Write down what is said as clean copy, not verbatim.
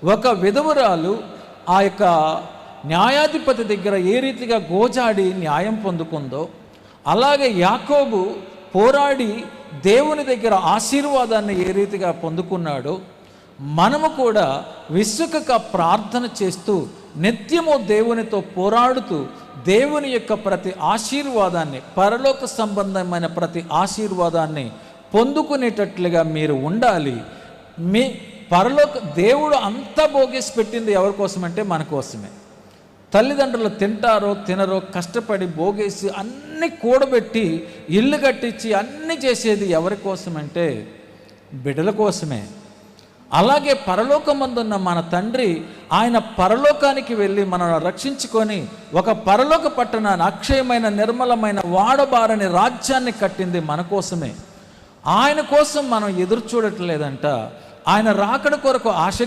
ఒక విధవరాలు ఆ యొక్క న్యాయాధిపతి దగ్గర ఏ రీతిగా గోజాడి న్యాయం పొందుకుందో, అలాగే యాకోబు పోరాడి దేవుని దగ్గర ఆశీర్వాదాన్ని ఏ రీతిగా పొందుకున్నాడో, మనము కూడా విసుకక ప్రార్థన చేస్తూ నిత్యము దేవునితో పోరాడుతూ దేవుని యొక్క ప్రతి ఆశీర్వాదాన్ని, పరలోక సంబంధమైన ప్రతి ఆశీర్వాదాన్ని పొందుకునేటట్లుగా మీరు ఉండాలి. మీ పరలోక దేవుడు అంతా భోగేసి పెట్టింది ఎవరి కోసమంటే మన కోసమే. తల్లిదండ్రులు తింటారో తినరో కష్టపడి భోగేసి అన్నీ కూడబెట్టి ఇల్లు కట్టించి అన్నీ చేసేది ఎవరి కోసమంటే బిడ్డల కోసమే. అలాగే పరలోకమందున్న మన తండ్రి ఆయన పరలోకానికి వెళ్ళి మనల్ని రక్షించుకొని ఒక పరలోక పట్టణాన్ని, అక్షయమైన నిర్మలమైన వాడబారని రాజ్యాన్ని కట్టింది మన కోసమే. ఆయన కోసం మనం ఎదురు చూడట్లేదంట. ఆయన రాకడ కొరకు ఆసక్తి